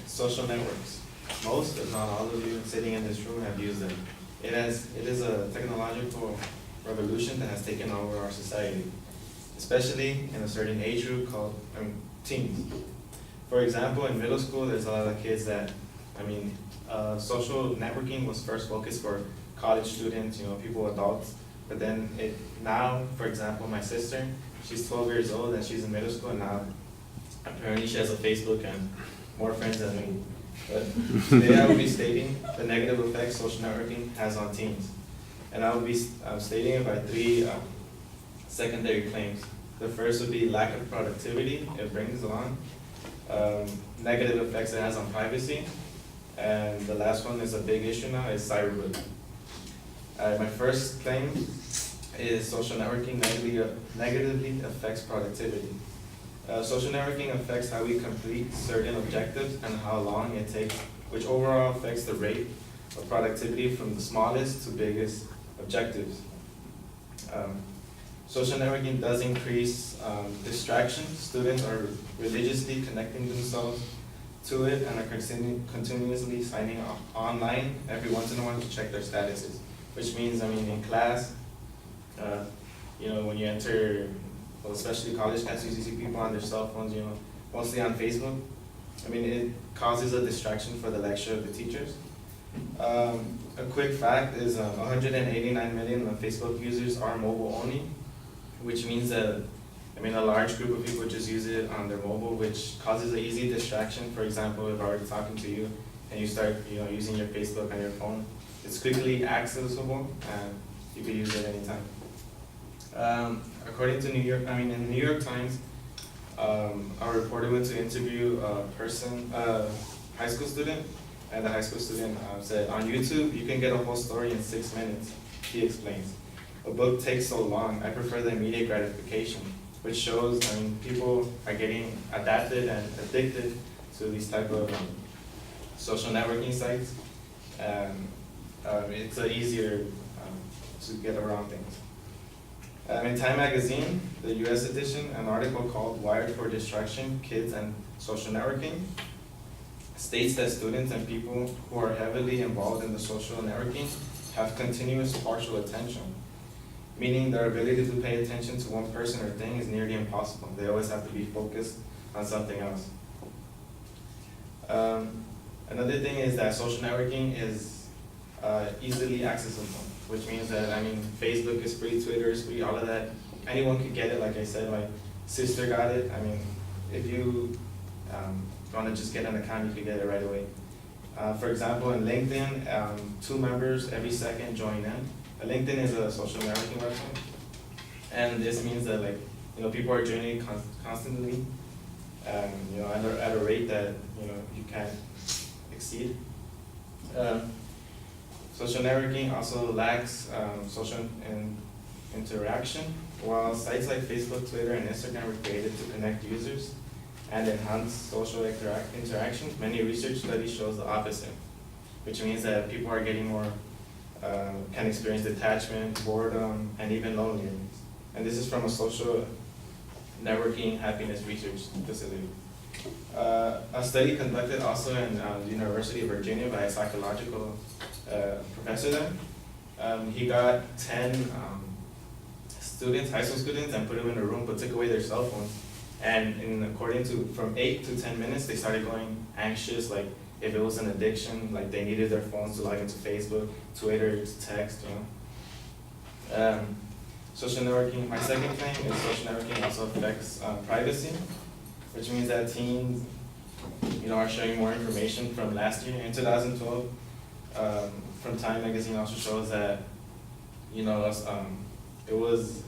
social networks. Most, if not all of you sitting in this room have used them. It is a technological revolution that has taken over our society, especially in a certain age group called teens. For example, in middle school, there's a lot of kids that, social networking was first focused for college students, people, adults. But then now, for example, my sister, she's 12 years old and she's in middle school, and now apparently she has a Facebook and more friends than me. But today I will be stating the negative effects social networking has on teens. And I will be stating it by three secondary claims. The first would be lack of productivity it brings along, negative effects it has on privacy, and the last one is a big issue now, is cyberbullying. My first claim is social networking negatively affects productivity. Social networking affects how we complete certain objectives and how long it takes, which overall affects the rate of productivity from the smallest to biggest objectives. Social networking does increase distraction. Students are religiously connecting themselves to it and are continuously signing online every once in a while to check their statuses. Which means, in class, when you enter, well, especially college classes, you see people on their cell phones, mostly on Facebook. It causes a distraction for the lecture of the teachers. A quick fact is 189 million of Facebook users are mobile only, which means that a large group of people just use it on their mobile, which causes an easy distraction. For example, if I were talking to you and you start using your Facebook on your phone, it's quickly accessible and you can use it anytime. According to in the New York Times, a reporter went to interview a high school student, and the high school student said, "On YouTube, you can get a whole story in 6 minutes," he explains. "A book takes so long. I prefer the immediate gratification," which shows, people are getting adapted and addicted to these type of social networking sites. It's easier to get around things. In Time Magazine, the US edition, an article called "Wired for Distraction, Kids and Social Networking" states that students and people who are heavily involved in the social networking have continuous partial attention, meaning their ability to pay attention to one person or thing is nearly impossible. They always have to be focused on something else. Another thing is that social networking is easily accessible, which means that, Facebook is free, Twitter is free, all of that. Anyone could get it. Like I said, my sister got it. If you want to just get an account, you can get it right away. For example, in LinkedIn, 2 members every second join in. LinkedIn is a social networking website, and this means that people are joining constantly, at a rate that you can't exceed. Social networking also lacks social interaction. While sites like Facebook, Twitter, and Instagram were created to connect users and enhance social interactions, many research studies shows the opposite, which means that people are getting more, can experience detachment, boredom, and even loneliness. And this is from a social networking happiness research facility. A study conducted also in the University of Virginia by a psychological professor there. He got 10 students, high school students, and put them in a room, but took away their cell phones. And according to, from 8 to 10 minutes, they started going anxious, like if it was an addiction, like they needed their phones to log into Facebook, Twitter, to text, Social networking, my second claim is social networking also affects privacy, which means that teens, are sharing more information. From last year in 2012, from Time Magazine also shows that, it was,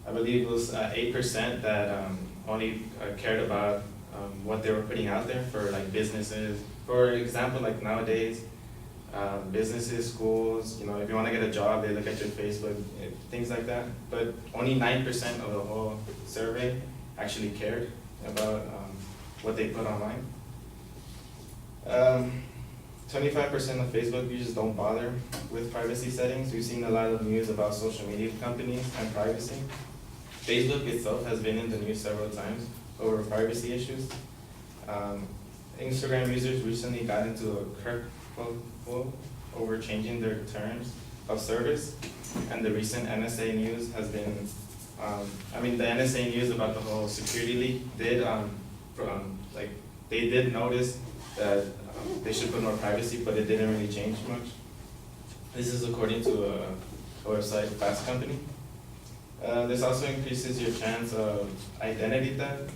I believe it was 8% that only cared about what they were putting out there for businesses. For example, nowadays, businesses, schools, if you want to get a job, they look at your Facebook, things like that. But only 9% of the whole survey actually cared about what they put online. 25% of Facebook users don't bother with privacy settings. We've seen a lot of news about social media companies and privacy. Facebook itself has been in the news several times over privacy issues. Instagram users recently got into a kerfuffle over changing their terms of service, and the recent NSA news has been, the NSA news about the whole security leak did, like, they did notice that they should put more privacy, but it didn't really change much. This is according to a website, Fast Company. This also increases your chance of identity theft.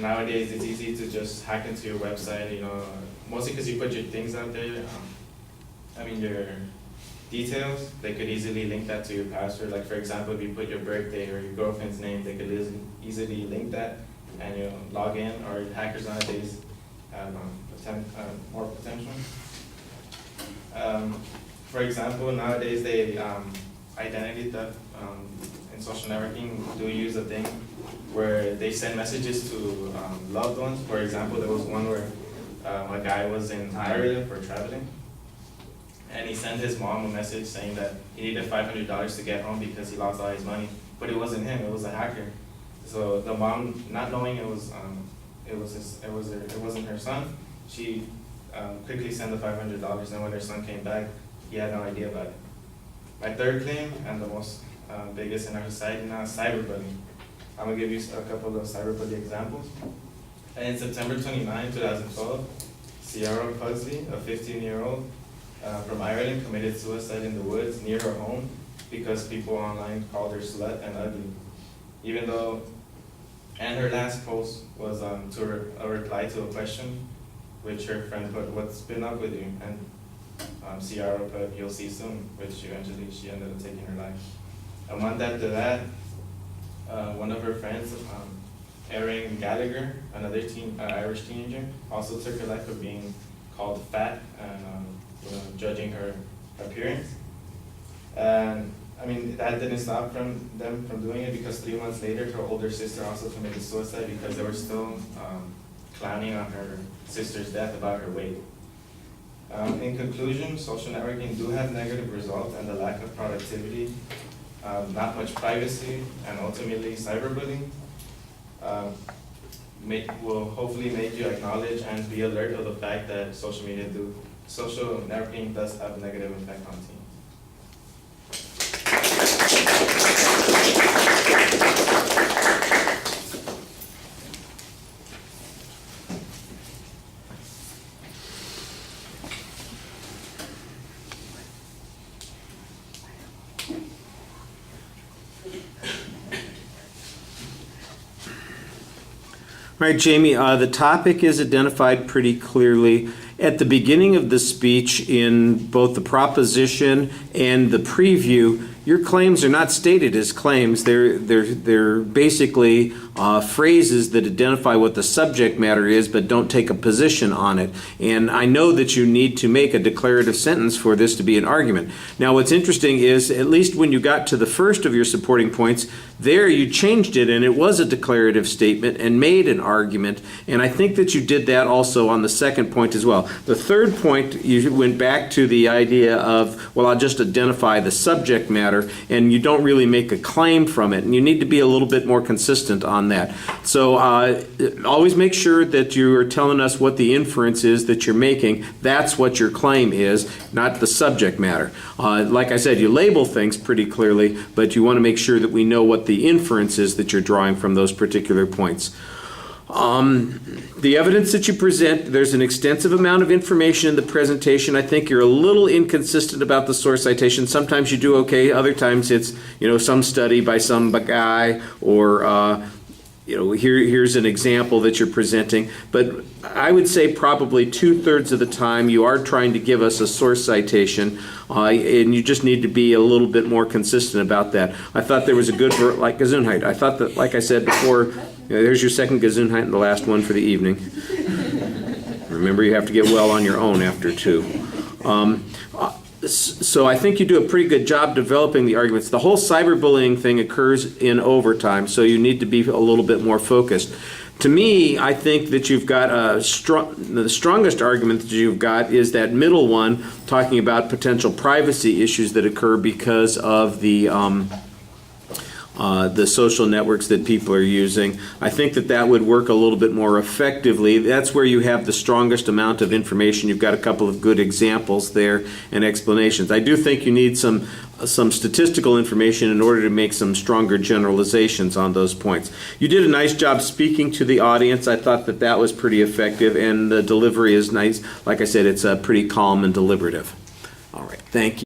Nowadays it's easy to just hack into your website, mostly because you put your things out there. Your details, they could easily link that to your password. Like, for example, if you put your birthday or your girlfriend's name, they could easily link that and log in, or hackers nowadays have more potential. For example, nowadays they identity theft in social networking do use a thing where they send messages to loved ones. For example, there was one where a guy was in Ireland for traveling, and he sent his mom a message saying that he needed $500 to get home because he lost all his money, but it wasn't him; it was a hacker. So the mom, not knowing it wasn't her son, she quickly sent the $500, and when her son came back, he had no idea about it. My third claim, and the most biggest in our society now, is cyberbullying. I'm gonna give you a couple of cyberbullying examples. And in September 29, 2012, Ciara Pugsley, a 15-year-old from Ireland, committed suicide in the woods near her home because people online called her slut and ugly. And her last post was a reply to a question, which her friend put, "What's been up with you?" And Ciara put, "You'll see soon," which eventually she ended up taking her life. A month after that, one of her friends, Erin Gallagher, another Irish teenager, also took her life for being called fat and judging her appearance. And that didn't stop them from doing it, because 3 months later, her older sister also committed suicide because they were still clowning on her sister's death about her weight. In conclusion, social networking do have negative results, and the lack of productivity, not much privacy, and ultimately cyberbullying will hopefully make you acknowledge and be alert of the fact that social networking does have a negative effect on teens. All right, Jamie, the topic is identified pretty clearly. At the beginning of the speech, in both the proposition and the preview, your claims are not stated as claims. They're basically phrases that identify what the subject matter is, but don't take a position on it. And I know that you need to make a declarative sentence for this to be an argument. Now, what's interesting is, at least when you got to the first of your supporting points, there you changed it, and it was a declarative statement and made an argument. And I think that you did that also on the second point as well. The third point, you went back to the idea of, well, I'll just identify the subject matter, and you don't really make a claim from it. And you need to be a little bit more consistent on that. So always make sure that you are telling us what the inference is that you're making. That's what your claim is, not the subject matter. Like I said, you label things pretty clearly, but you want to make sure that we know what the inference is that you're drawing from those particular points. The evidence that you present, there's an extensive amount of information in the presentation. I think you're a little inconsistent about the source citation. Sometimes you do okay, other times it's, some study by some guy, or here's an example that you're presenting. But I would say probably 2/3 of the time you are trying to give us a source citation, and you just need to be a little bit more consistent about that. I thought there was a good, like Gesundheit. I thought that, like I said before, there's your second Gesundheit and the last one for the evening. Remember, you have to get well on your own after 2. So I think you do a pretty good job developing the arguments. The whole cyberbullying thing occurs in overtime, so you need to be a little bit more focused. To me, I think that you've got the strongest argument that you've got is that middle one, talking about potential privacy issues that occur because of the the social networks that people are using. I think that that would work a little bit more effectively. That's where you have the strongest amount of information. You've got a couple of good examples there and explanations. I do think you need some statistical information in order to make some stronger generalizations on those points. You did a nice job speaking to the audience. I thought that that was pretty effective, and the delivery is nice. Like I said, it's pretty calm and deliberative. All right, thank you.